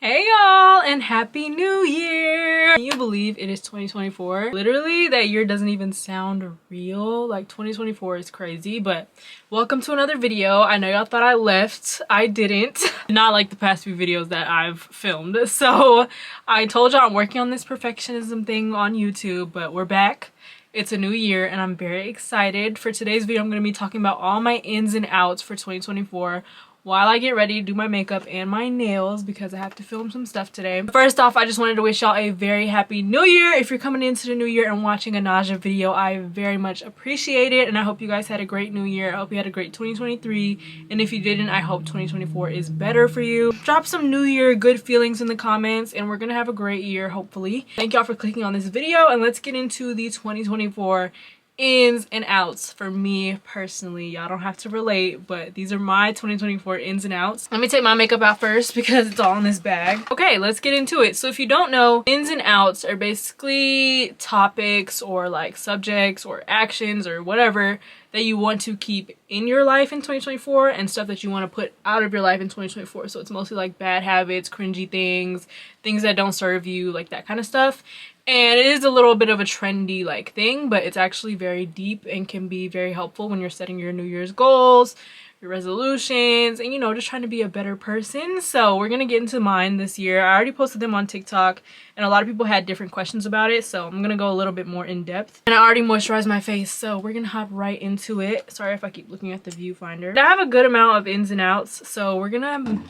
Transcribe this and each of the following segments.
Hey y'all, and happy new year. Can you believe it is 2024? Literally that year doesn't even sound real. Like 2024 is crazy, but welcome to another video. I know y'all thought I left. I didn't. Not like the past few videos that I've filmed. So I told y'all I'm working on this perfectionism thing on YouTube, but we're back. It's a new year and I'm very excited. For today's video, I'm going to be talking about all my ins and outs for 2024 while I get ready to do my makeup and my nails because I have to film some stuff today. First off, I just wanted to wish y'all a very happy new year. If you're coming into the new year and watching a Naja video, I very much appreciate it, and I hope you guys had a great new year. I hope you had a great 2023, and if you didn't, I hope 2024 is better for you. Drop some new year good feelings in the comments and we're gonna have a great year, hopefully. Thank y'all for clicking on this video, and let's get into the 2024 ins and outs for me personally. Y'all don't have to relate, but these are my 2024 ins and outs. Let me take my makeup out first because it's all in this bag. Okay, let's get into it. So if you don't know, ins and outs are basically topics or like subjects or actions or whatever that you want to keep in your life in 2024 and stuff that you want to put out of your life in 2024. So it's mostly like bad habits, cringy things, things that don't serve you, like that kind of stuff. And it is a little bit of a trendy like thing, but it's actually very deep and can be very helpful when you're setting your New Year's goals, your resolutions, and you know, just trying to be a better person. So we're gonna get into mine this year. I already posted them on TikTok and a lot of people had different questions about it, so I'm gonna go a little bit more in depth. And I already moisturized my face, so we're gonna hop right into it. Sorry if I keep looking at the viewfinder. I have a good amount of ins and outs, so we're gonna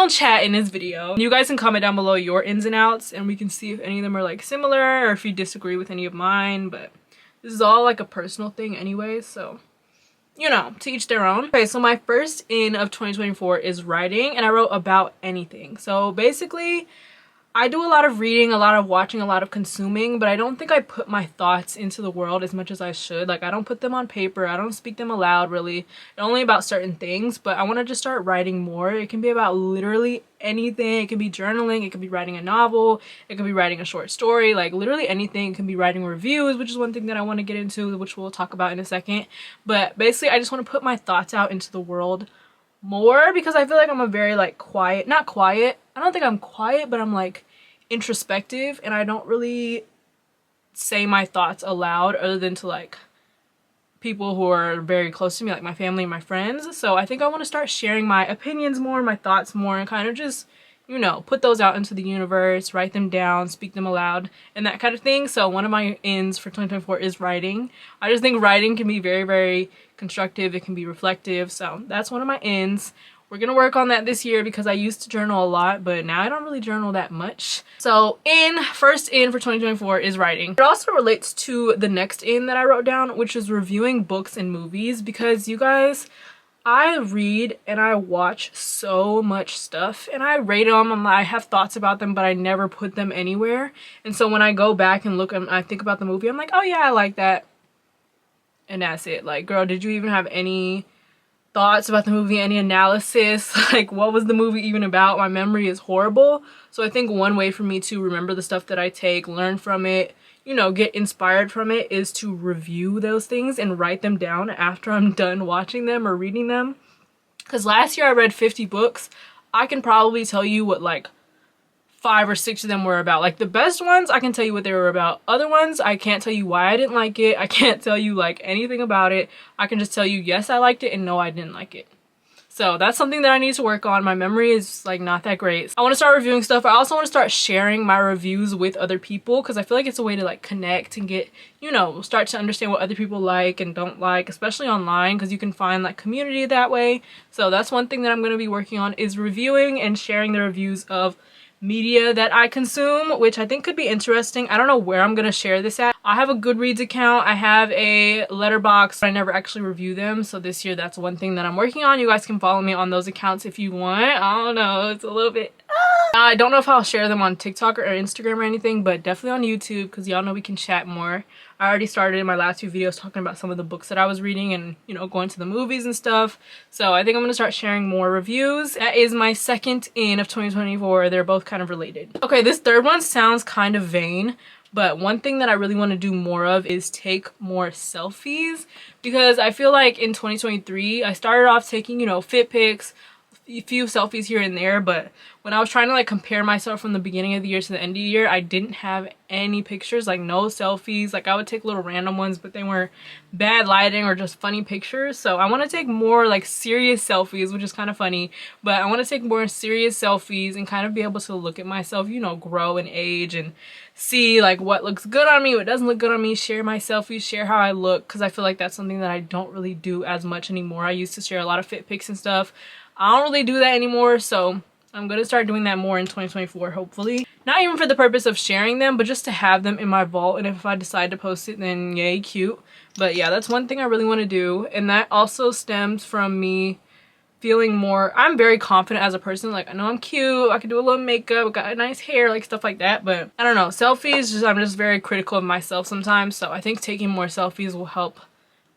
chat in this video. You guys can comment down below your ins and outs and we can see if any of them are like similar or if you disagree with any of mine, but this is all like a personal thing anyway, so you know, to each their own. Okay, so my first in of 2024 is writing, and I wrote about anything. So basically, I do a lot of reading, a lot of watching, a lot of consuming, but I don't think I put my thoughts into the world as much as I should. Like, I don't put them on paper. I don't speak them aloud, really. Only about certain things, but I want to just start writing more. It can be about literally anything. It can be journaling. It can be writing a novel. It can be writing a short story. Like, literally anything. It can be writing reviews, which is one thing that I want to get into, which we'll talk about in a second. But basically, I just want to put my thoughts out into the world more because I feel like I'm a very, like, quiet, not quiet. I don't think I'm quiet, but I'm, like, introspective, and I don't really say my thoughts aloud other than to, like, people who are very close to me, like my family and my friends. So I think I want to start sharing my opinions more, my thoughts more, and kind of just, you know, put those out into the universe, write them down, speak them aloud, and that kind of thing. So one of my ins for 2024 is writing. I just think writing can be very, very constructive. It can be reflective. So that's one of my ins. We're gonna work on that this year because I used to journal a lot, but now I don't really journal that much. So first in for 2024 is writing. It also relates to the next in that I wrote down, which is reviewing books and movies, because you guys, I read and I watch so much stuff and I rate them and I have thoughts about them, but I never put them anywhere. And so when I go back and look and I think about the movie, I'm like, oh yeah, I like that. And that's it. Like, girl, did you even have any thoughts about the movie, any analysis? Like, what was the movie even about? My memory is horrible. So I think one way for me to remember the stuff that I take, learn from it, you know, get inspired from it, is to review those things and write them down after I'm done watching them or reading them. Because last year I read 50 books. I can probably tell you what like 5 or 6 of them were about. Like the best ones, I can tell you what they were about. Other ones, I can't tell you why I didn't like it. I can't tell you like anything about it. I can just tell you, yes, I liked it, and no, I didn't like it. So that's something that I need to work on. My memory is like not that great. I want to start reviewing stuff. I also want to start sharing my reviews with other people because I feel like it's a way to like connect and get, you know, start to understand what other people like and don't like, especially online, because you can find like community that way. So that's one thing that I'm going to be working on, is reviewing and sharing the reviews of media that I consume, which I think could be interesting. I don't know where I'm gonna share this at. I have a Goodreads account, I have a Letterboxd, but I never actually review them. So this year, that's one thing that I'm working on. You guys can follow me on those accounts if you want. I don't know, it's a little bit I don't know if I'll share them on TikTok or Instagram or anything, but definitely on YouTube because y'all know we can chat more. I already started in my last few videos talking about some of the books that I was reading and, you know, going to the movies and stuff. So I think I'm going to start sharing more reviews. That is my second in of 2024. They're both kind of related. Okay, this third one sounds kind of vain, but one thing that I really want to do more of is take more selfies, because I feel like in 2023, I started off taking, you know, fit pics, few selfies here and there, but when I was trying to like compare myself from the beginning of the year to the end of the year, I didn't have any pictures, like no selfies. Like I would take little random ones, but they were bad lighting or just funny pictures. So I want to take more like serious selfies, which is kind of funny, but I want to take more serious selfies and kind of be able to look at myself, you know, grow and age and see like what looks good on me, what doesn't look good on me, share my selfies, share how I look, because I feel like that's something that I don't really do as much anymore. I used to share a lot of fit pics and stuff. I don't really do that anymore, so I'm gonna start doing that more in 2024, hopefully. Not even for the purpose of sharing them, but just to have them in my vault, and if I decide to post it, then yay, cute. But yeah, that's one thing I really want to do, and that also stems from me feeling more, I'm very confident as a person. Like I know I'm cute, I can do a little makeup, got nice hair, like stuff like that, but I don't know, selfies, just I'm just very critical of myself sometimes. So I think taking more selfies will help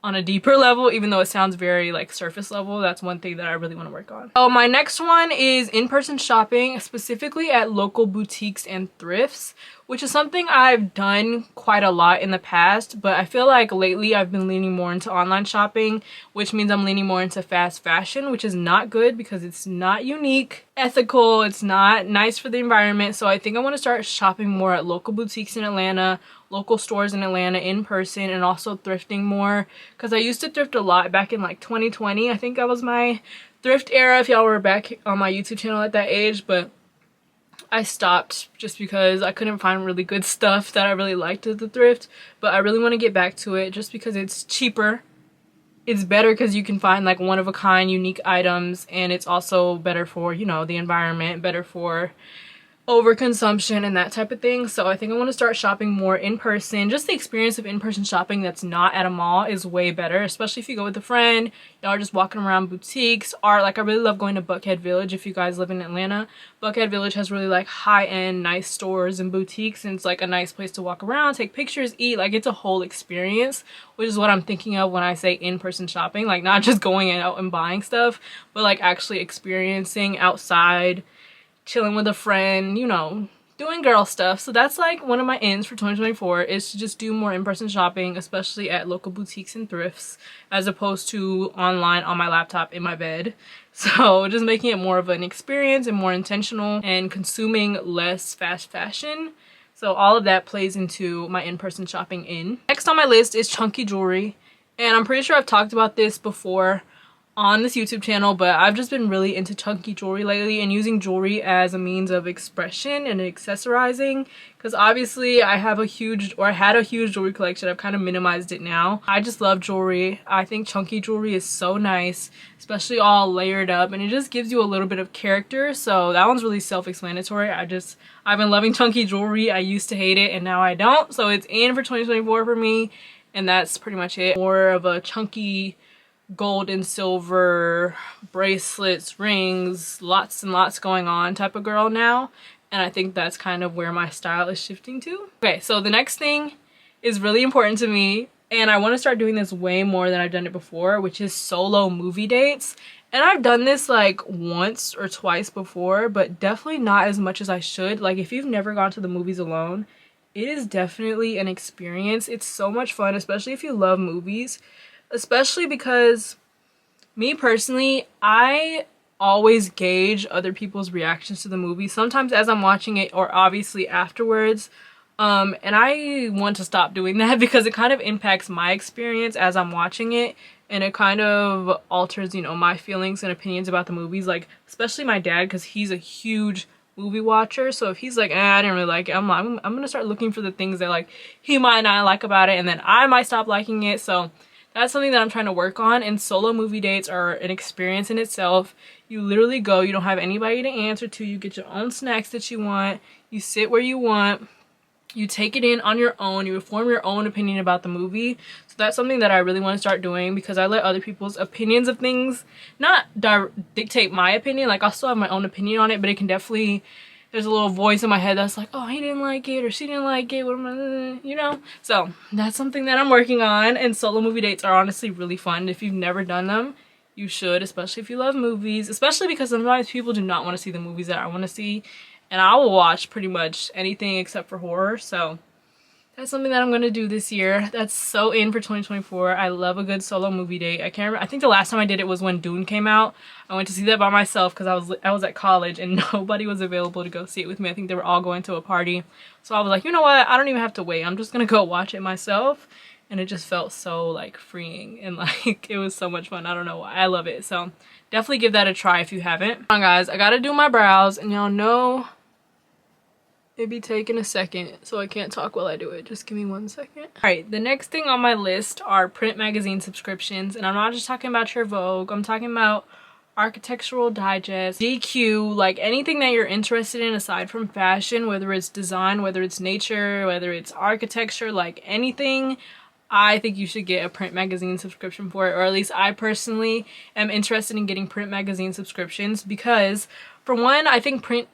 on a deeper level, even though it sounds very like surface level. That's one thing that I really want to work on. Oh, my next one is in-person shopping, specifically at local boutiques and thrifts, which is something I've done quite a lot in the past, but I feel like lately I've been leaning more into online shopping, which means I'm leaning more into fast fashion, which is not good because it's not unique, ethical, it's not nice for the environment. So I think I want to start shopping more at local boutiques in Atlanta, local stores in Atlanta in person, and also thrifting more, because I used to thrift a lot back in like 2020. I think that was my thrift era, if y'all were back on my YouTube channel at that age, but I stopped just because I couldn't find really good stuff that I really liked at the thrift. But I really want to get back to it just because it's cheaper. It's better because you can find like one-of-a-kind unique items, and it's also better for, you know, the environment, better for overconsumption and that type of thing. So I think I want to start shopping more in person. Just the experience of in-person shopping that's not at a mall is way better, especially if you go with a friend. Y'all are just walking around boutiques. Or like I really love going to Buckhead Village. If you guys live in Atlanta, Buckhead Village has really like high-end nice stores and boutiques, and it's like a nice place to walk around, take pictures, eat. Like it's a whole experience, which is what I'm thinking of when I say in-person shopping. Like not just going out and buying stuff, but like actually experiencing outside, chilling with a friend, you know, doing girl stuff. So that's like one of my ends for 2024, is to just do more in-person shopping, especially at local boutiques and thrifts, as opposed to online on my laptop in my bed. So just making it more of an experience and more intentional, and consuming less fast fashion. So all of that plays into my in-person shopping in. Next on my list is chunky jewelry, and I'm pretty sure I've talked about this before on this YouTube channel, but I've just been really into chunky jewelry lately, and using jewelry as a means of expression and accessorizing, because obviously I have a huge, or I had a huge jewelry collection. I've kind of minimized it now. I just love jewelry. I think chunky jewelry is so nice, especially all layered up, and it just gives you a little bit of character. So that one's really self-explanatory. I've been loving chunky jewelry. I used to hate it and now I don't, so it's in for 2024 for me, and that's pretty much it. More of a chunky gold and silver bracelets, rings, lots and lots going on type of girl now, and I think that's kind of where my style is shifting to. Okay, so the next thing is really important to me, and I want to start doing this way more than I've done it before, which is solo movie dates. And I've done this like once or twice before, but definitely not as much as I should. Like if you've never gone to the movies alone, it is definitely an experience. It's so much fun, especially if you love movies. Especially because me personally, I always gauge other people's reactions to the movie, sometimes as I'm watching it or obviously afterwards. And I want to stop doing that because it kind of impacts my experience as I'm watching it, and it kind of alters, you know, my feelings and opinions about the movies. Like especially my dad, because he's a huge movie watcher. So if he's like, I didn't really like it, I'm gonna start looking for the things that like he might not like about it, and then I might stop liking it. So that's something that I'm trying to work on, and solo movie dates are an experience in itself. You literally go, you don't have anybody to answer to, you get your own snacks that you want, you sit where you want, you take it in on your own, you form your own opinion about the movie. So that's something that I really want to start doing, because I let other people's opinions of things not dictate my opinion. Like I'll still have my own opinion on it, but it can definitely, there's a little voice in my head that's like, oh, he didn't like it or she didn't like it, what am I, you know? So that's something that I'm working on, and solo movie dates are honestly really fun. If you've never done them, you should, especially if you love movies, especially because sometimes people do not want to see the movies that I want to see, and I will watch pretty much anything except for horror. So That's something that I'm gonna do this year. That's so in for 2024. I love a good solo movie date. I can't remember. I think the last time I did it was when Dune came out. I went to see that by myself because I was at college and nobody was available to go see it with me. I think they were all going to a party. So I was like, you know what? I don't even have to wait. I'm just gonna go watch it myself. And it just felt so like freeing and like it was so much fun. I don't know why. I love it. So definitely give that a try if you haven't. Hold on guys, I gotta do my brows and y'all know it'd be taking a second, so I can't talk while I do it. Just give me 1 second. All right, the next thing on my list are print magazine subscriptions, and I'm not just talking about your Vogue. I'm talking about Architectural Digest, GQ, like anything that you're interested in aside from fashion, whether it's design, whether it's nature, whether it's architecture, like anything. I think you should get a print magazine subscription for it, or at least I personally am interested in getting print magazine subscriptions because, for one, I think print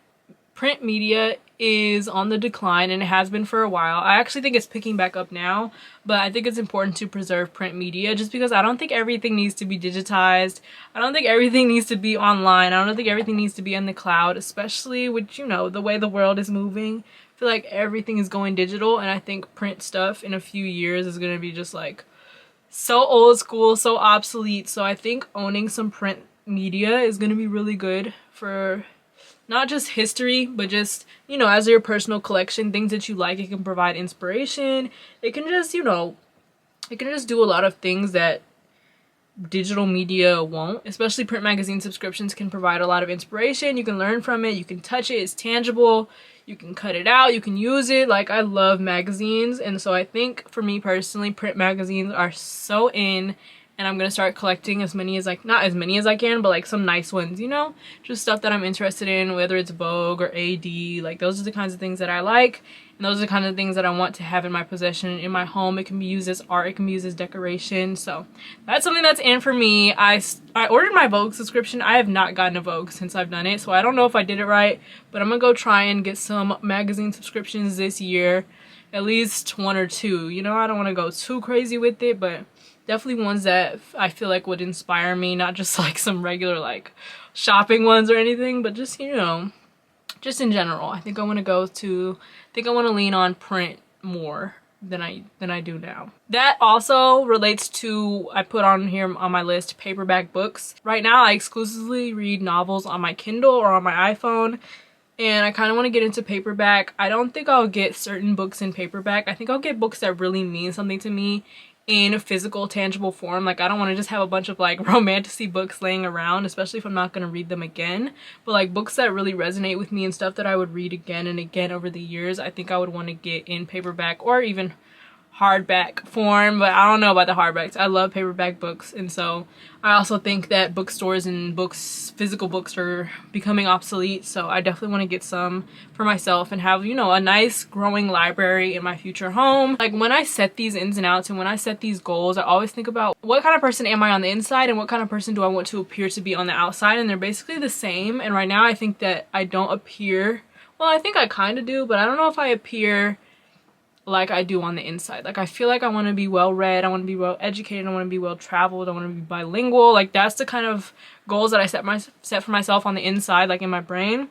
media is on the decline and it has been for a while. I actually think it's picking back up now, but I think it's important to preserve print media just because I don't think everything needs to be digitized. I don't think everything needs to be online. I don't think everything needs to be in the cloud, especially with, you know, the way the world is moving. I feel like everything is going digital, and I think print stuff in a few years is going to be just like so old school, so obsolete. So I think owning some print media is going to be really good for not just history, but just, you know, as your personal collection, things that you like. It can provide inspiration. It can just, you know, it can just do a lot of things that digital media won't. Especially print magazine subscriptions can provide a lot of inspiration. You can learn from it. You can touch it. It's tangible. You can cut it out. You can use it. Like, I love magazines. And so I think for me personally, print magazines are so in. And I'm gonna start collecting as many as not as many as I can, but like some nice ones, you know, just stuff that I'm interested in, whether it's Vogue or AD. Like, those are the kinds of things that I like, and those are the kind of things that I want to have in my possession, in my home. It can be used as art, it can be used as decoration. So that's something that's in for me. I ordered my Vogue subscription. I have not gotten a Vogue since I've done it, so I don't know if I did it right, but I'm gonna go try and get some magazine subscriptions this year, at least 1 or 2. You know, I don't want to go too crazy with it, but definitely ones that I feel like would inspire me, not just like some regular like shopping ones or anything, but just, you know, just in general. I think I want to lean on print more than I do now. That also relates to, I put on here on my list, paperback books. Right now I exclusively read novels on my Kindle or on my iPhone, and I kind of want to get into paperback. I don't think I'll get certain books in paperback. I think I'll get books that really mean something to me in a physical, tangible form. Like, I don't want to just have a bunch of like romantasy books laying around, especially if I'm not going to read them again. But like books that really resonate with me and stuff that I would read again and again over the years, I think I would want to get in paperback or even hardback form. But I don't know about the hardbacks. I love paperback books, and so I also think that bookstores and physical books are becoming obsolete. So I definitely want to get some for myself and have, you know, a nice growing library in my future home. Like, when I set these ins and outs and when I set these goals, I always think about what kind of person am I on the inside and what kind of person do I want to appear to be on the outside, and they're basically the same. And right now I think that I don't appear, well, I think I kind of do, but I don't know if I appear like I do on the inside. Like, I feel like I want to be well read, I want to be well educated, I want to be well traveled, I want to be bilingual. Like, that's the kind of goals that I set for myself on the inside, like in my brain.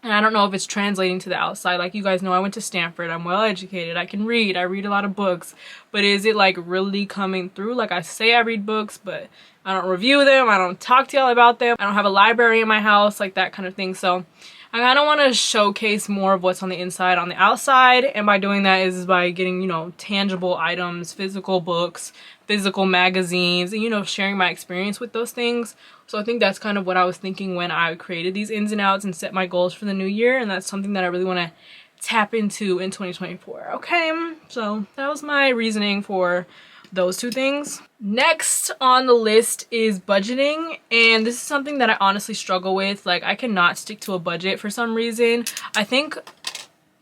And I don't know if it's translating to the outside. Like, you guys know I went to Stanford, I'm well educated, I can read, I read a lot of books, but is it like really coming through? Like, I say I read books, but I don't review them, I don't talk to y'all about them, I don't have a library in my house, like that kind of thing. So I kind of want to showcase more of what's on the inside on the outside, and by doing that is by getting, you know, tangible items, physical books, physical magazines, and, you know, sharing my experience with those things. So I think that's kind of what I was thinking when I created these ins and outs and set my goals for the new year, and that's something that I really want to tap into in 2024. Okay, so that was my reasoning for those two things. Next on the list is budgeting, and this is something that I honestly struggle with. Like, I cannot stick to a budget for some reason. I think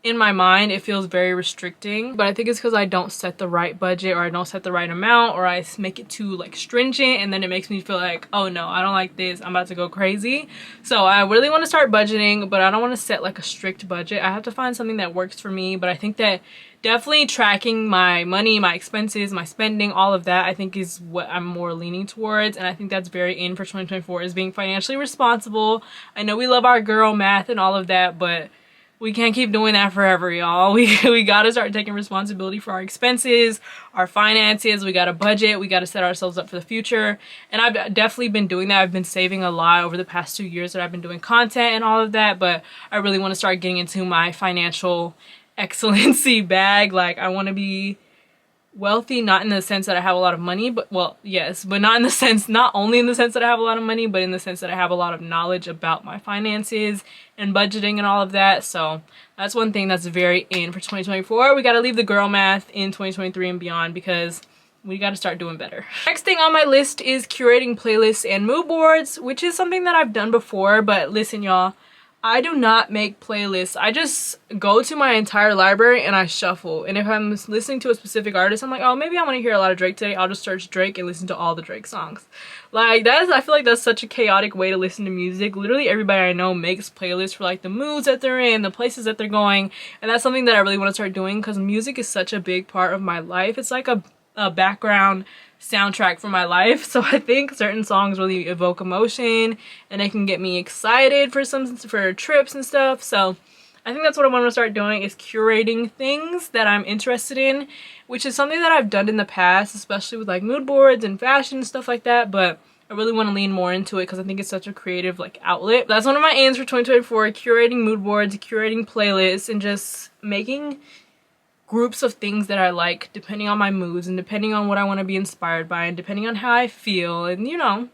in my mind it feels very restricting, but I think it's because I don't set the right budget, or I don't set the right amount, or I make it too like stringent, and then it makes me feel like, oh no, I don't like this, I'm about to go crazy. So I really want to start budgeting, but I don't want to set like a strict budget. I have to find something that works for me. But I think that definitely tracking my money, my expenses, my spending, all of that, I think is what I'm more leaning towards. And I think that's very in for 2024, is being financially responsible. I know we love our girl math and all of that, but we can't keep doing that forever, y'all. We gotta start taking responsibility for our expenses, our finances. We gotta budget. We gotta set ourselves up for the future. And I've definitely been doing that. I've been saving a lot over the past 2 years that I've been doing content and all of that, but I really want to start getting into my financial excellency bag. Like, I want to be wealthy, not in the sense that I have a lot of money, but well, yes, but not only in the sense that I have a lot of money, but in the sense that I have a lot of knowledge about my finances and budgeting and all of that. So that's one thing that's very in for 2024. We got to leave the girl math in 2023 and beyond, because we got to start doing better. Next thing on my list is curating playlists and mood boards, which is something that I've done before. But listen, y'all, I do not make playlists. I just go to my entire library and I shuffle. And if I'm listening to a specific artist, I'm like, oh, maybe I want to hear a lot of Drake today. I'll just search Drake and listen to all the Drake songs. Like, I feel like that's such a chaotic way to listen to music. Literally everybody I know makes playlists for like the moods that they're in, the places that they're going. And that's something that I really want to start doing, because music is such a big part of my life. It's like a background soundtrack for my life. So I think certain songs really evoke emotion and they can get me excited for trips and stuff. So I think that's what I want to start doing, is curating things that I'm interested in, which is something that I've done in the past, especially with like mood boards and fashion and stuff like that. But I really want to lean more into it because I think it's such a creative like outlet. That's one of my aims for 2024, curating mood boards, curating playlists, and just making groups of things that I like depending on my moods and depending on what I want to be inspired by and depending on how I feel. And you know,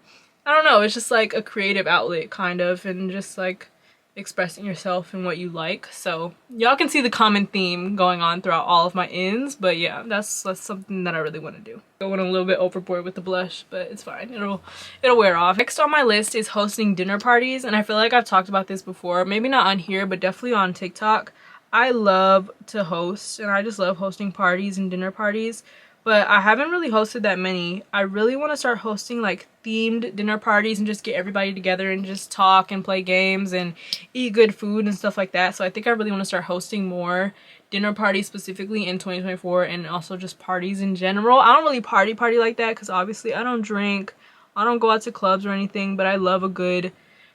I don't know, it's just like a creative outlet kind of, and just like expressing yourself and what you like. So y'all can see the common theme going on throughout all of my ins. But yeah, that's something that I really want to do. Going a little bit overboard with the blush, but it's fine, it'll wear off. Next on my list is hosting dinner parties, and I feel like I've talked about this before, maybe not on here but definitely on TikTok. I love to host, and I just love hosting parties and dinner parties, but I haven't really hosted that many. I really want to start hosting like themed dinner parties and just get everybody together and just talk and play games and eat good food and stuff like that. So I think I really want to start hosting more dinner parties specifically in 2024, and also just parties in general. I don't really party like that because obviously I don't drink, I don't go out to clubs or anything, but I love a good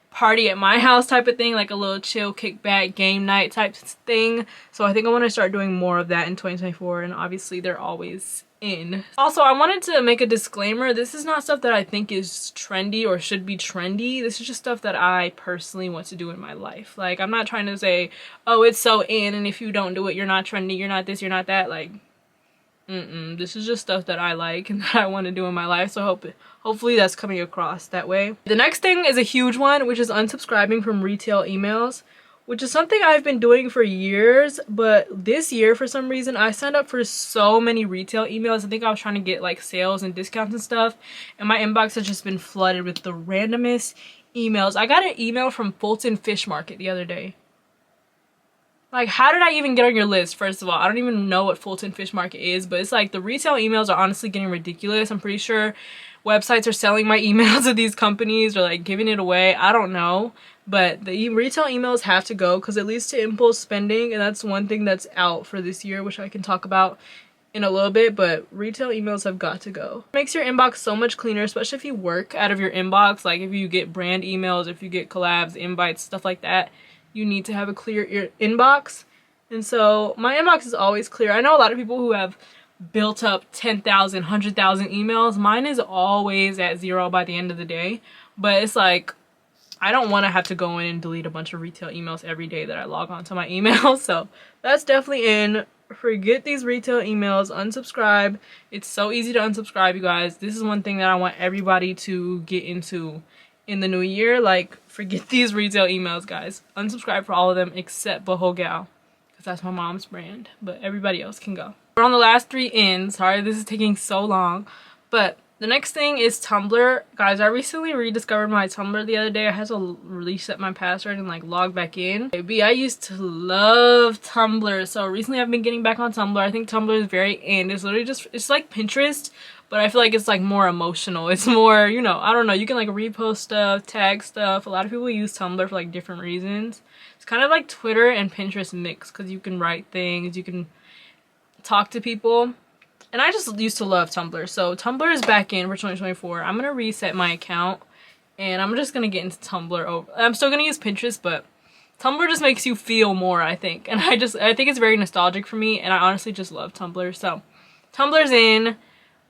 party at my house type of thing, like a little chill kickback game night type thing. So I think I want to start doing more of that in 2024, and obviously they're always in. Also, I wanted to make a disclaimer, this is not stuff that I think is trendy or should be trendy. This is just stuff that I personally want to do in my life. Like, I'm not trying to say, oh, it's so in and if you don't do it, you're not trendy, you're not this, you're not that. Like, this is just stuff that I like and that I want to do in my life. So hopefully that's coming across that way. The next thing is a huge one, which is unsubscribing from retail emails, which is something I've been doing for years. But this year, for some reason, I signed up for so many retail emails. I think I was trying to get like sales and discounts and stuff, and my inbox has just been flooded with the randomest emails. I got an email from Fulton Fish Market the other day. Like, how did I even get on your list? First of all, I don't even know what Fulton Fish Market is, but it's like the retail emails are honestly getting ridiculous. I'm pretty sure websites are selling my emails to these companies or like giving it away. I don't know, but the retail emails have to go because it leads to impulse spending, and that's one thing that's out for this year, which I can talk about in a little bit. But retail emails have got to go. It makes your inbox so much cleaner, especially if you work out of your inbox. Like if you get brand emails, if you get collabs, invites, stuff like that, you need to have a clear inbox. And so my inbox is always clear. I know a lot of people who have built up 10,000, 100,000 emails. Mine is always at 0 by the end of the day. But it's like, I don't want to have to go in and delete a bunch of retail emails every day that I log on to my email. So that's definitely in. Forget these retail emails. Unsubscribe. It's so easy to unsubscribe, you guys. This is one thing that I want everybody to get into in the new year. Like, forget these retail emails, guys. Unsubscribe for all of them except Boho Gal, because that's my mom's brand, but everybody else can go. We're on the last 3 in. Sorry this is taking so long, but the next thing is Tumblr. Guys, I recently rediscovered my Tumblr the other day. I had to reset my password and like log back in. Baby, I used to love Tumblr, so recently I've been getting back on Tumblr. I think Tumblr is very in. It's literally just, it's like Pinterest, but I feel like it's like more emotional. It's more, you know, I don't know, you can like repost stuff, tag stuff. A lot of people use Tumblr for like different reasons. It's kind of like Twitter and Pinterest mix, because you can write things, you can talk to people. And I just used to love Tumblr. So Tumblr is back in for 2024. I'm gonna reset my account and I'm just gonna get into Tumblr. I'm still gonna use Pinterest, but Tumblr just makes you feel more, I think. And I think it's very nostalgic for me, and I honestly just love Tumblr. So Tumblr's in.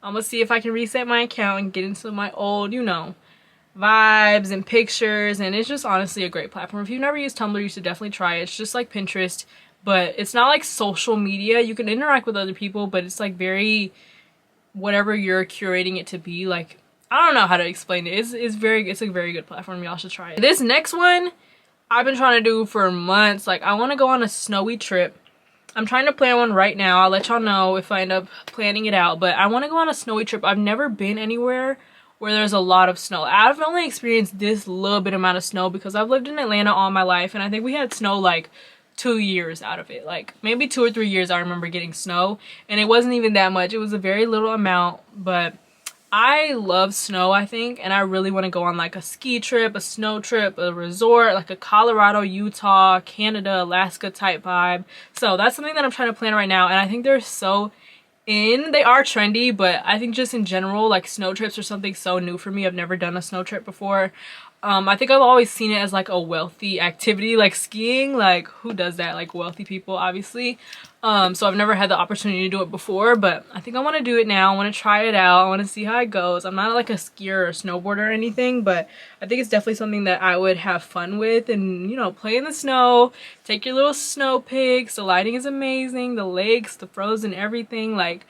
I'm gonna see if I can reset my account and get into my old, you know, vibes and pictures. And it's just honestly a great platform. If you've never used Tumblr, you should definitely try it. It's just like Pinterest, but it's not like social media. You can interact with other people, but it's like very whatever you're curating it to be. Like, I don't know how to explain it. It's a very good platform. Y'all should try it. This next one I've been trying to do for months. Like, I want to go on a snowy trip. I'm trying to plan one right now. I'll let y'all know if I end up planning it out, but I want to go on a snowy trip. I've never been anywhere where there's a lot of snow. I've only experienced this little bit amount of snow because I've lived in Atlanta all my life, and I think we had snow like 2 years out of it. Like maybe 2 or 3 years I remember getting snow, and it wasn't even that much. It was a very little amount, but I love snow, I think, and I really want to go on like a ski trip, a snow trip, a resort, like a Colorado, Utah, Canada, Alaska type vibe. So that's something that I'm trying to plan right now, and I think they're so in. They are trendy, but I think just in general, like snow trips are something so new for me. I've never done a snow trip before. I think I've always seen it as like a wealthy activity, like skiing. Like, who does that? Like wealthy people, obviously. So I've never had the opportunity to do it before, but I think I want to do it now. I want to try it out. I want to see how it goes. I'm not like a skier or snowboarder or anything, but I think it's definitely something that I would have fun with, and, you know, play in the snow, take your little snow pics. The lighting is amazing. The lakes, the frozen everything. Like,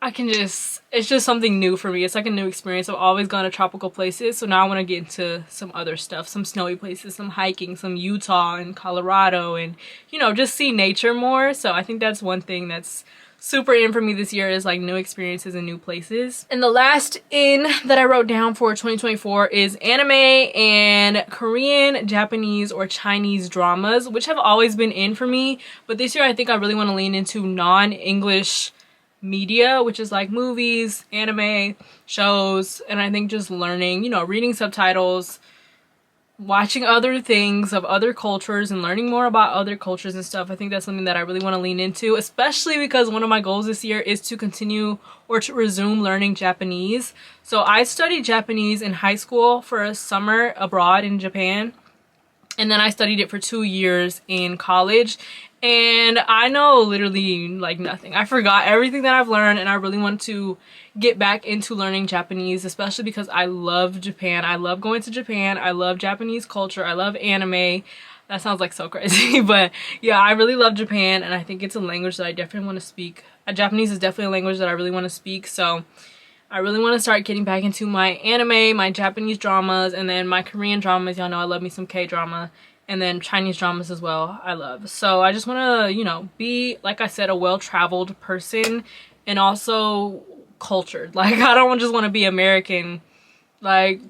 it's just something new for me. It's like a new experience. I've always gone to tropical places, so now I want to get into some other stuff, some snowy places, some hiking, some Utah and Colorado, and, you know, just see nature more. So I think that's one thing that's super in for me this year, is like new experiences and new places. And the last in that I wrote down for 2024 is anime and Korean, Japanese, or Chinese dramas, which have always been in for me, but this year I think I really want to lean into non-English media, which is like movies, anime, shows, and I think just learning, you know, reading subtitles, watching other things of other cultures and learning more about other cultures and stuff. I think that's something that I really want to lean into, especially because one of my goals this year is to continue or to resume learning Japanese. So I studied Japanese in high school for a summer abroad in Japan, and then I studied it for 2 years in college, and I know literally like nothing. I forgot everything that I've learned, and I really want to get back into learning Japanese, especially because I love Japan. I love going to Japan. I love Japanese culture. I love anime. That sounds like so crazy, but yeah, I really love Japan, and I think it's a language that I definitely want to speak. Japanese is definitely a language that I really want to speak, so I really want to start getting back into my anime, my Japanese dramas, and then my Korean dramas. Y'all know I love me some K-drama. And then Chinese dramas as well, I love. So I just want to, you know, be, like I said, a well-traveled person, and also cultured. Like, I don't just want to be American. Like,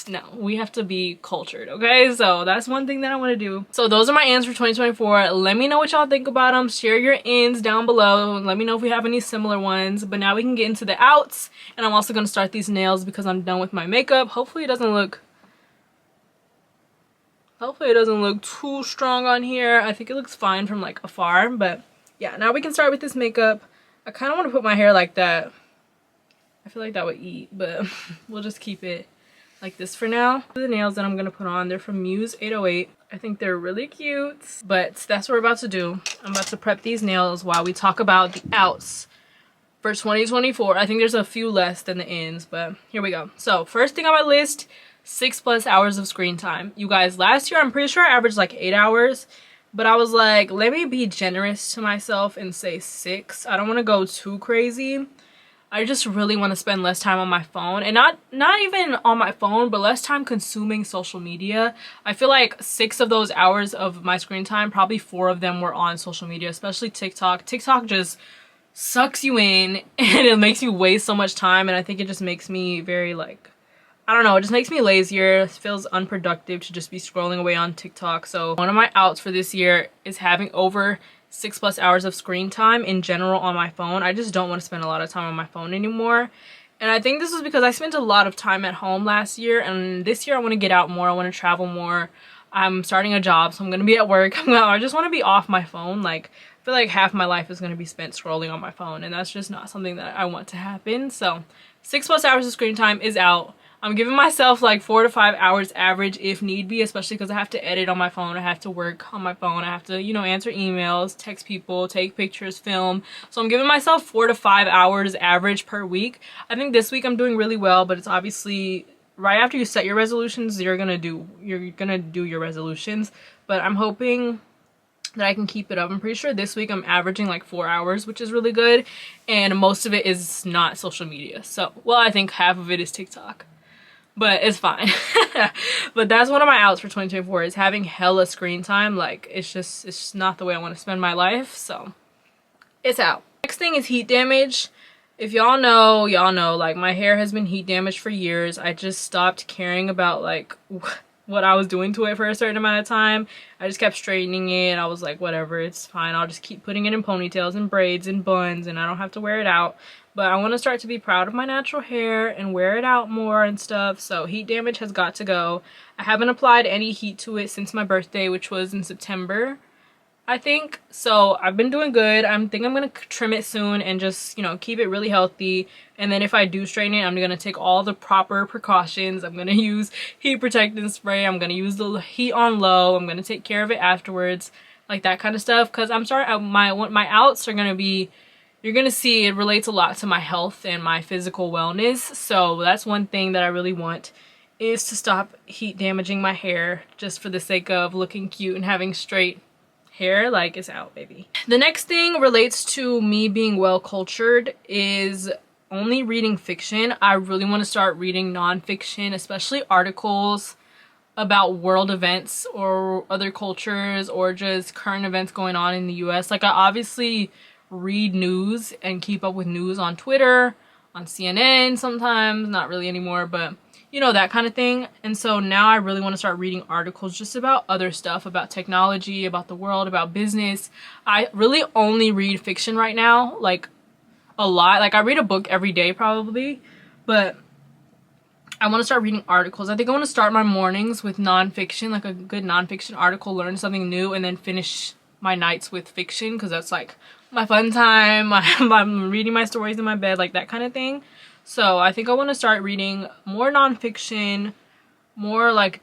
no, we have to be cultured, okay? So that's one thing that I want to do. So those are my ends for 2024. Let me know what y'all think about them. Share your ends down below. Let me know if we have any similar ones. But now we can get into the outs, and I'm also going to start these nails because I'm done with my makeup. Hopefully it doesn't look too strong on here. I think it looks fine from like afar, but yeah, now we can start with this makeup. I kind of want to put my hair like that. I feel like that would eat, but we'll just keep it like this for now. The nails that I'm going to put on, they're from Muse 808. I think they're really cute, but that's what we're about to do. I'm about to prep these nails while we talk about the outs for 2024. I think there's a few less than the ins, but here we go. So first thing on my list, 6+ hours of screen time. You guys, last year I'm pretty sure I averaged like 8 hours, but I was like, let me be generous to myself and say 6. I don't want to go too crazy. I just really want to spend less time on my phone, and not even on my phone, but less time consuming social media. I feel like 6 of those hours of my screen time, probably 4 of them were on social media, especially TikTok. TikTok just sucks you in, and it makes you waste so much time, and I think it just makes me very like, I don't know, it just makes me lazier. It feels unproductive to just be scrolling away on TikTok. So one of my outs for this year is having over 6+ hours of screen time in general on my phone. I just don't want to spend a lot of time on my phone anymore. And I think this is because I spent a lot of time at home last year, and this year I want to get out more. I want to travel more. I'm starting a job, so I'm going to be at work. I just want to be off my phone. Like, I feel like half my life is going to be spent scrolling on my phone, and that's just not something that I want to happen. So 6+ hours of screen time is out. I'm giving myself like 4 to 5 hours average if need be, especially because I have to edit on my phone, I have to work on my phone, I have to, you know, answer emails, text people, take pictures, film. So I'm giving myself 4 to 5 hours average per week. I think this week I'm doing really well, but it's obviously right after you set your resolutions, you're gonna do your resolutions. But I'm hoping that I can keep it up. I'm pretty sure this week I'm averaging like 4 hours, which is really good, and most of it is not social media. So, well, I think half of it is TikTok, but it's fine. But that's one of my outs for 2024 is having hella screen time. Like, it's just not the way I want to spend my life, so it's out. Next thing is heat damage. If y'all know, like, my hair has been heat damaged for years. I just stopped caring about like what I was doing to it for a certain amount of time. I just kept straightening it. I was like, whatever, it's fine. I'll just keep putting it in ponytails and braids and buns, and I don't have to wear it out. But I want to start to be proud of my natural hair and wear it out more and stuff. So heat damage has got to go. I haven't applied any heat to it since my birthday, which was in September, I think. So I've been doing good. I think I'm gonna trim it soon and just, you know, keep it really healthy. And then if I do straighten it, I'm gonna take all the proper precautions. I'm gonna use heat protectant spray. I'm gonna use the heat on low. I'm gonna take care of it afterwards, like that kind of stuff. Because I'm sorry, my outs are gonna be, you're gonna see it relates a lot to my health and my physical wellness. So that's one thing that I really want, is to stop heat damaging my hair just for the sake of looking cute and having straight hair. Like, it's out, baby. The next thing relates to me being well cultured is only reading fiction. I really want to start reading nonfiction, especially articles about world events or other cultures or just current events going on in the US. Like, I obviously read news and keep up with news on Twitter, on CNN sometimes, not really anymore, but you know, that kind of thing. And so now I really want to start reading articles just about other stuff, about technology, about the world, about business. I really only read fiction right now, like a lot. Like, I read a book every day probably, but I want to start reading articles. I think I want to start my mornings with nonfiction, like a good nonfiction article, learn something new, and then finish my nights with fiction, because that's like my fun time. I'm reading my stories in my bed, like that kind of thing. So I think I want to start reading more nonfiction, more like,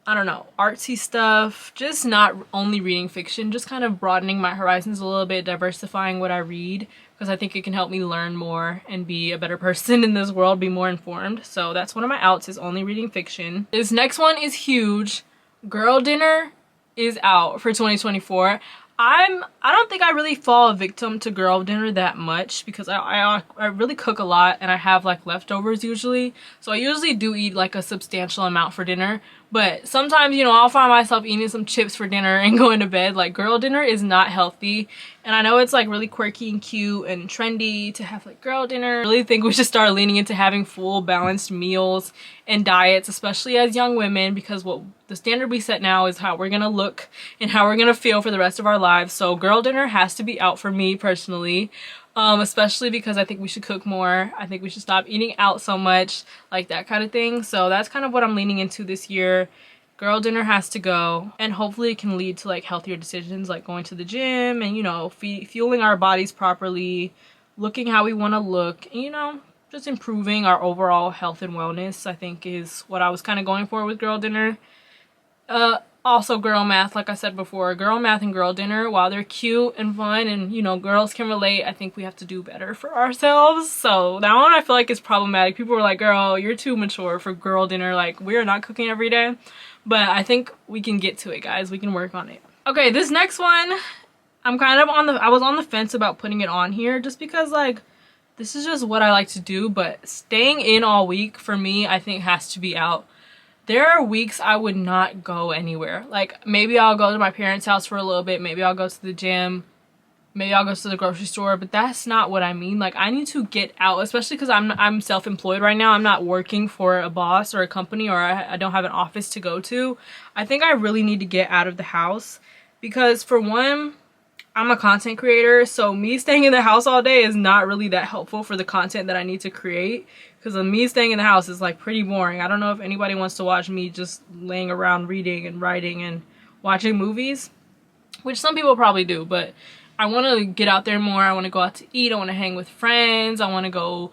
I don't know, artsy stuff, just not only reading fiction, just kind of broadening my horizons a little bit, diversifying what I read, because I think it can help me learn more and be a better person in this world, be more informed. So that's one of my outs, is only reading fiction. This next one is huge. Girl dinner is out for 2024. I don't think I really fall a victim to girl dinner that much, because I really cook a lot and I have like leftovers usually. So I usually do eat like a substantial amount for dinner. But sometimes, you know, I'll find myself eating some chips for dinner and going to bed. Like, girl dinner is not healthy. And I know it's like really quirky and cute and trendy to have like girl dinner. I really think we should start leaning into having full balanced meals and diets, especially as young women, because what the standard we set now is how we're gonna look and how we're gonna feel for the rest of our lives. So girl dinner has to be out for me personally. Especially because I think we should cook more. I think we should stop eating out so much, like that kind of thing. So that's kind of what I'm leaning into this year. Girl dinner has to go, and hopefully it can lead to like healthier decisions, like going to the gym and, you know, fueling our bodies properly, looking how we want to look, and, you know, just improving our overall health and wellness, I think is what I was kind of going for with girl dinner. Also girl math, like I said before, girl math and girl dinner, while they're cute and fun and, you know, girls can relate, I think we have to do better for ourselves. So that one I feel like is problematic. People were like, girl, you're too mature for girl dinner. Like, we're not cooking every day. But I think we can get to it, guys. We can work on it. Okay, this next one, I'm kind of I was on the fence about putting it on here just because, like, this is just what I like to do. But staying in all week for me, I think has to be out. There are weeks I would not go anywhere. Like, maybe I'll go to my parents' house for a little bit. Maybe I'll go to the gym. Maybe I'll go to the grocery store. But that's not what I mean. Like, I need to get out, especially because I'm self-employed right now. I'm not working for a boss or a company, or I don't have an office to go to. I think I really need to get out of the house because, for one, I'm a content creator, so me staying in the house all day is not really that helpful for the content that I need to create, because me staying in the house is like pretty boring. I don't know if anybody wants to watch me just laying around reading and writing and watching movies, which some people probably do, but I want to get out there more. I want to go out to eat. I want to hang with friends. I want to go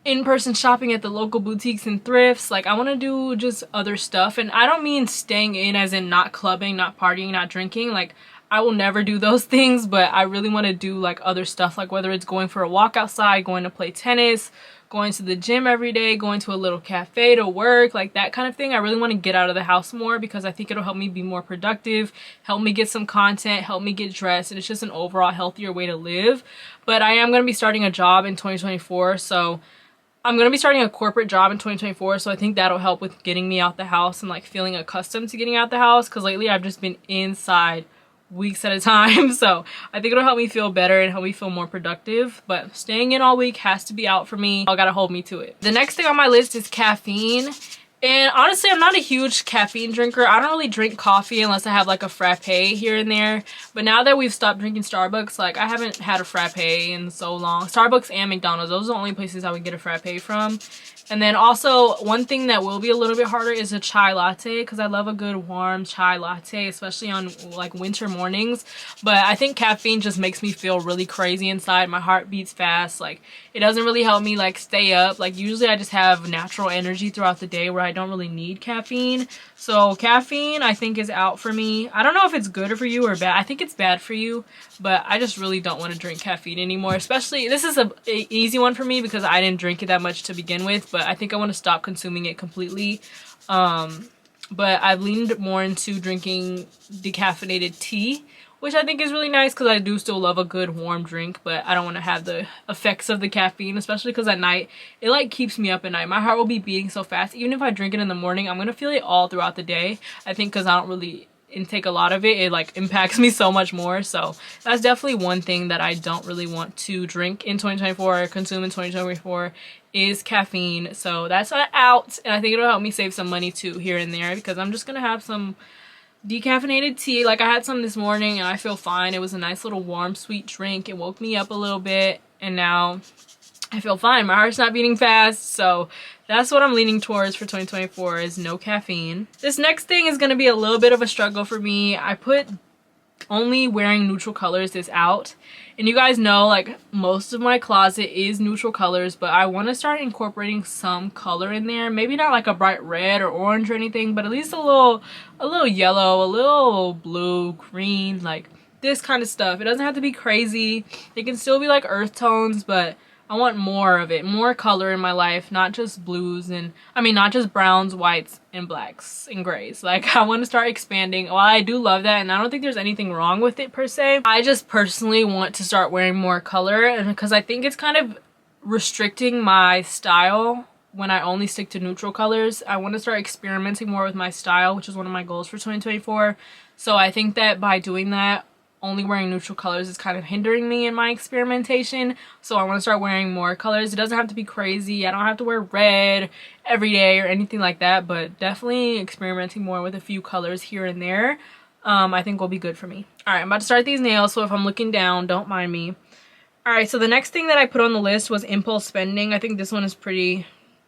in-person shopping at the local boutiques and thrifts. Like, I want to do just other stuff. And I don't mean staying in as in not clubbing, not partying, not drinking. Like, I will never do those things, but I really want to do like other stuff, like whether it's going for a walk outside, going to play tennis, going to the gym every day, going to a little cafe to work, like that kind of thing. I really want to get out of the house more because I think it'll help me be more productive, help me get some content, help me get dressed, and it's just an overall healthier way to live. But I am going to be starting a job in 2024, so I'm going to be starting a corporate job in 2024, so I think that'll help with getting me out the house and like feeling accustomed to getting out the house, because lately I've just been inside weeks at a time. So I think it'll help me feel better and help me feel more productive, but staying in all week has to be out for me. Y'all gotta hold me to it. The next thing on my list is caffeine. And honestly, I'm not a huge caffeine drinker. I don't really drink coffee unless I have like a frappe here and there. But now that we've stopped drinking Starbucks, like I haven't had a frappe in so long. Starbucks and McDonald's, those are the only places I would get a frappe from. And then also, one thing that will be a little bit harder is a chai latte, because I love a good warm chai latte, especially on like winter mornings. But I think caffeine just makes me feel really crazy inside. My heart beats fast. Like, it doesn't really help me like stay up. Like, usually I just have natural energy throughout the day where I don't really need caffeine. So caffeine, I think, is out for me. I don't know if it's good for you or bad. I think it's bad for you, but I just really don't want to drink caffeine anymore. Especially, this is a easy one for me because I didn't drink it that much to begin with, but I think I want to stop consuming it completely. But I've leaned more into drinking decaffeinated tea, which I think is really nice because I do still love a good warm drink, but I don't want to have the effects of the caffeine, especially because at night, it like keeps me up at night. My heart will be beating so fast. Even if I drink it in the morning, I'm going to feel it all throughout the day. I think because I don't really intake a lot of it, it like impacts me so much more. So that's definitely one thing that I don't really want to drink in 2024 or consume in 2024 is caffeine. So that's out, and I think it'll help me save some money too here and there, because I'm just gonna have some decaffeinated tea. Like, I had some this morning and I feel fine. It was a nice little warm sweet drink. It woke me up a little bit and now I feel fine. My heart's not beating fast, so that's what I'm leaning towards for 2024 is no caffeine. This next thing is going to be a little bit of a struggle for me. I put only wearing neutral colors is out, and you guys know like most of my closet is neutral colors, but I want to start incorporating some color in there. Maybe not like a bright red or orange or anything, but at least a little yellow, a little blue, green, like this kind of stuff. It doesn't have to be crazy. It can still be like earth tones, but I want more of it, more color in my life, not just blues and, I mean, not just browns, whites, and blacks, and grays. Like, I want to start expanding. While I do love that, and I don't think there's anything wrong with it per se, I just personally want to start wearing more color, and because I think it's kind of restricting my style when I only stick to neutral colors. I want to start experimenting more with my style, which is one of my goals for 2024. So I think that by doing that, only wearing neutral colors is kind of hindering me in my experimentation. So I want to start wearing more colors. It doesn't have to be crazy. I don't have to wear red every day or anything like that, but definitely experimenting more with a few colors here and there, I think will be good for me. All right, I'm about to start these nails, so if I'm looking down, don't mind me. All right, so the next thing that I put on the list was impulse spending. I think this one is pretty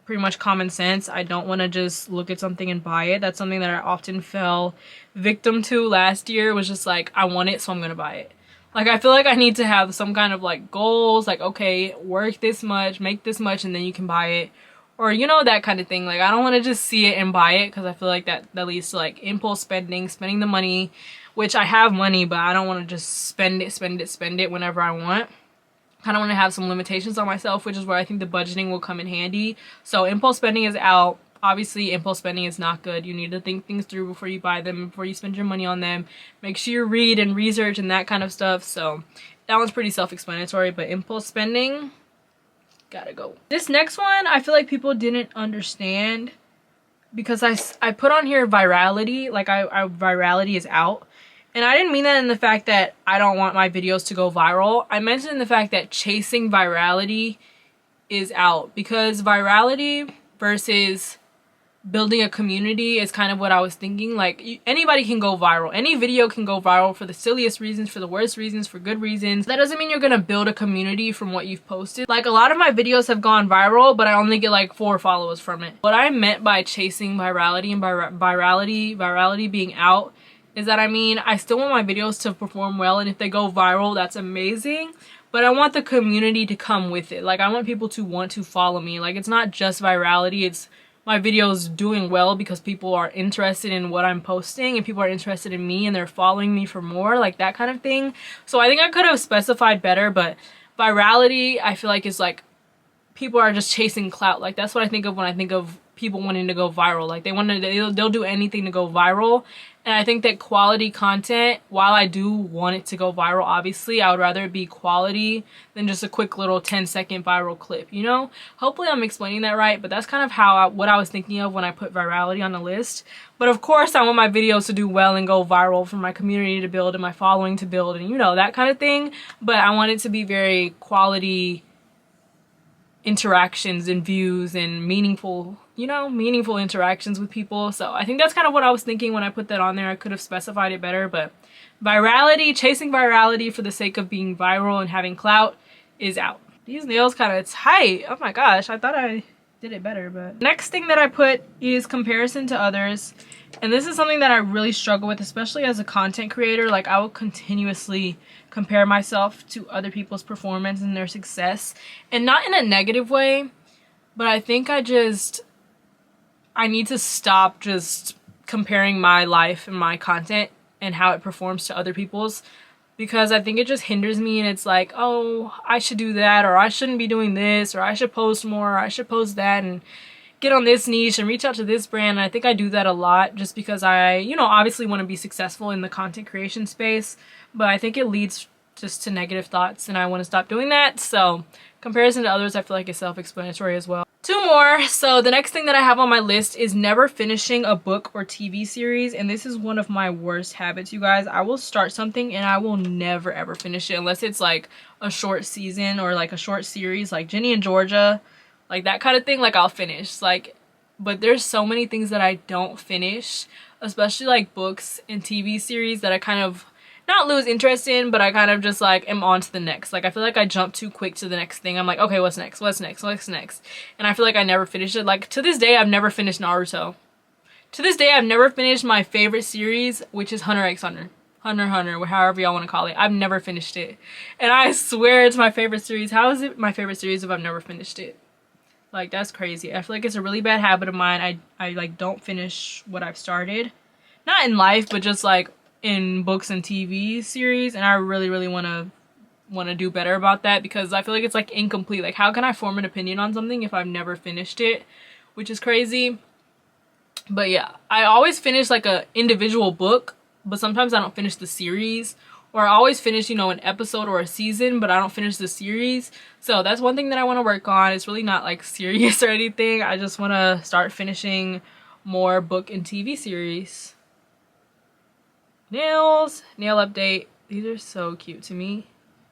much common sense. I don't want to just look at something and buy it. That's something that I often fell victim to last year, was just like, I want it, so I'm gonna buy it. Like, I feel like I need to have some kind of like goals, like, okay, work this much, make this much, and then you can buy it, or you know, that kind of thing. Like, I don't want to just see it and buy it, because I feel like that leads to like impulse spending the money, which I have money, but I don't want to just spend it whenever I want. Kind of want to have some limitations on myself, which is where I think the budgeting will come in handy. So impulse spending is out. Obviously, impulse spending is not good. You need to think things through before you buy them, before you spend your money on them. Make sure you read and research and that kind of stuff. So that one's pretty self-explanatory, but impulse spending, gotta go. This next one, I feel like people didn't understand, because I put on here virality, like virality is out. And I didn't mean that in the fact that I don't want my videos to go viral. I meant it in the fact that chasing virality is out, because virality versus building a community is kind of what I was thinking. Like, anybody can go viral. Any video can go viral for the silliest reasons, for the worst reasons, for good reasons. That doesn't mean you're gonna build a community from what you've posted. Like, a lot of my videos have gone viral, but I only get like 4 followers from it. What I meant by chasing virality and virality being out is that, I mean, I still want my videos to perform well, and if they go viral, that's amazing. but I want the community to come with it. Like I want people to want to follow me. Like it's not just virality, it's my videos doing well because people are interested in what I'm posting and people are interested in me and they're following me for more, like that kind of thing. So I think I could have specified better, but virality I feel like is like people are just chasing clout. Like that's what I think of when I think of people wanting to go viral. Like they'll do anything to go viral. And I think that quality content, while I do want it to go viral, obviously I would rather it be quality than just a quick little 10-second viral clip, you know? Hopefully I'm explaining that right, but that's kind of how what I was thinking of when I put virality on the list. But of course I want my videos to do well and go viral for my community to build and my following to build and you know, that kind of thing. But I want it to be very quality interactions and views and meaningful, you know, meaningful interactions with people. So I think that's kind of what I was thinking when I put that on there. I could have specified it better, but virality, chasing virality for the sake of being viral and having clout is out. These nails kind of tight. Oh my gosh, I thought I did it better. But next thing that I put is comparison to others. And this is something that I really struggle with, especially as a content creator. Like I will continuously compare myself to other people's performance and their success, and not in a negative way, but I think I need to stop just comparing my life and my content and how it performs to other people's, because I think it just hinders me and it's like, oh, I should do that, or I shouldn't be doing this, or I should post more, or I should post that and get on this niche and reach out to this brand. And I think I do that a lot just because I, you know, obviously want to be successful in the content creation space, but I think it leads just to negative thoughts and I want to stop doing that. So comparison to others I feel like is self-explanatory as well. Two more. So the next thing that I have on my list is never finishing a book or TV series, and this is one of my worst habits, you guys. I will start something and I will never ever finish it unless it's like a short season or like a short series like Ginny and Georgia, like that kind of thing. Like I'll finish, like, but there's so many things that I don't finish, especially like books and TV series, that I kind of not lose interest in, but I kind of just like am on to the next. Like I feel like I jump too quick to the next thing. I'm like, okay, what's next, what's next, what's next, and I feel like I never finish it. Like to this day I've never finished Naruto. To this day I've never finished my favorite series, which is Hunter x Hunter, however y'all want to call it. I've never finished it, and I swear it's my favorite series. How is it my favorite series if I've never finished it? Like that's crazy. I feel like it's a really bad habit of mine. I like don't finish what I've started, not in life but just like in books and TV series, and I really want to do better about that, because I feel like it's like incomplete. Like how can I form an opinion on something if I've never finished it, which is crazy. But yeah, I always finish like a individual book, but sometimes I don't finish the series, or I always finish, you know, an episode or a season, but I don't finish the series. So that's one thing that I want to work on. It's really not like serious or anything. I just want to start finishing more book and TV series. Nails, nail update. These are so cute to me.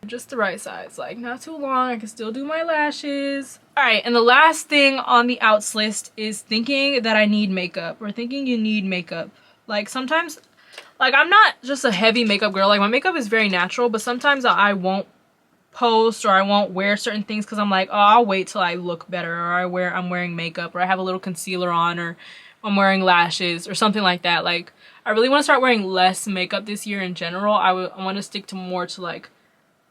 Just the right size, like not too long. I can still do my lashes. All right, and the last thing on the outs list is thinking that I need makeup, or thinking you need makeup. Like sometimes, like I'm not just a heavy makeup girl. Like my makeup is very natural, but sometimes I won't post or I won't wear certain things because I'm like, oh, I'll wait till I look better, or I'm wearing makeup, or I have a little concealer on, or I'm wearing lashes or something like that. Like I really want to start wearing less makeup this year in general. I want to stick to more to like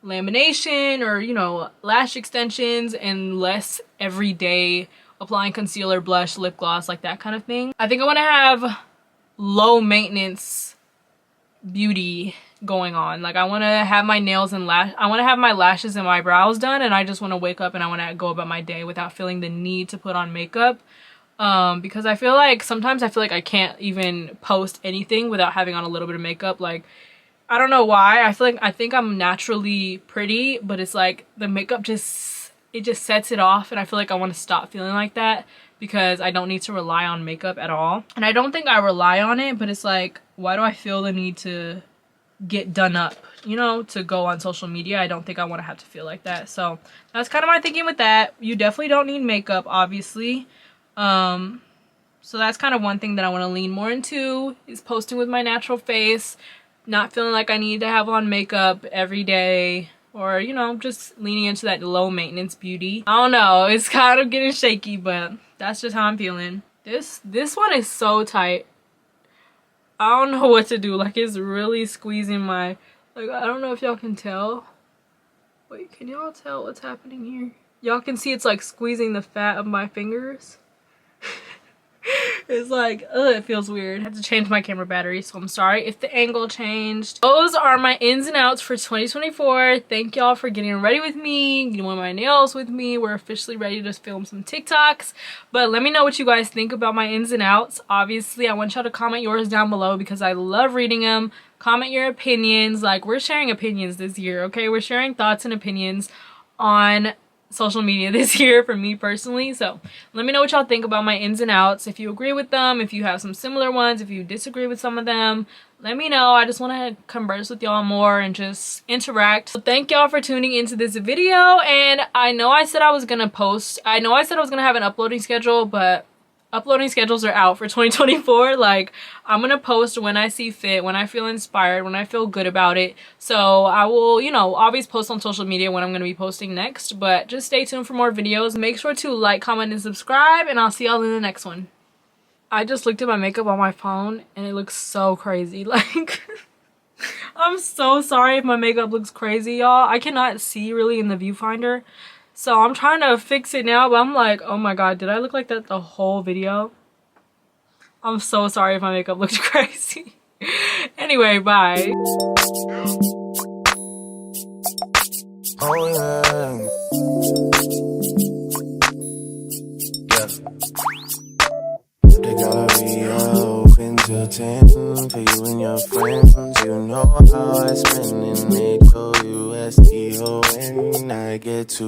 lamination or, you know, lash extensions, and less everyday applying concealer, blush, lip gloss, like that kind of thing. I think I want to have low maintenance beauty going on. Like I want to have my nails and I want to have my lashes and my brows done, and I just want to wake up and I want to go about my day without feeling the need to put on makeup. Because I feel like sometimes I can't even post anything without having on a little bit of makeup. Like I don't know why. I think I'm naturally pretty, but it's like the makeup just sets it off, and I feel like I want to stop feeling like that because I don't need to rely on makeup at all. And I don't think I rely on it, but it's like, why do I feel the need to get done up, you know, to go on social media? I don't think I want to have to feel like that. So that's kind of my thinking with that. You definitely don't need makeup, obviously. So that's kind of one thing that I want to lean more into, is posting with my natural face, not feeling like I need to have on makeup every day, or, you know, just leaning into that low maintenance beauty. I don't know, it's kind of getting shaky, but that's just how I'm feeling. This one is so tight. I don't know what to do. Like it's really squeezing my, like I don't know if y'all can tell, Wait, can y'all tell what's happening here? Y'all can see it's like squeezing the fat of my fingers. It's like, ugh, it feels weird. I had to change my camera battery, so I'm sorry if the angle changed. Those are my ins and outs for 2024. Thank y'all for getting ready with me, doing my nails with me. We're officially ready to film some TikToks. But let me know what you guys think about my ins and outs. Obviously, I want y'all to comment yours down below because I love reading them. Comment your opinions. Like, we're sharing opinions this year, okay? We're sharing thoughts and opinions on social media this year for me personally. So let me know what y'all think about my ins and outs. If you agree with them, if you have some similar ones, if you disagree with some of them, let me know. I just want to converse with y'all more and just interact. So thank y'all for tuning into this video. And I know I said I was gonna have an uploading schedule, but uploading schedules are out for 2024. Like, I'm gonna post when I see fit, when I feel inspired, when I feel good about it. So I will, you know, always post on social media when I'm gonna be posting next, but just stay tuned for more videos. Make sure to like, comment, and subscribe, and I'll see y'all in the next one. I just looked at my makeup on my phone and it looks so crazy. Like, I'm so sorry if my makeup looks crazy, y'all. I cannot see really in the viewfinder. So I'm trying to fix it now, but I'm like, oh my god, did I look like that the whole video? I'm so sorry if my makeup looked crazy. Anyway, bye. Oh yeah. Yeah. The gallery open till 10 for you and your friends. You know how I spend in Nico, USDO, and I get to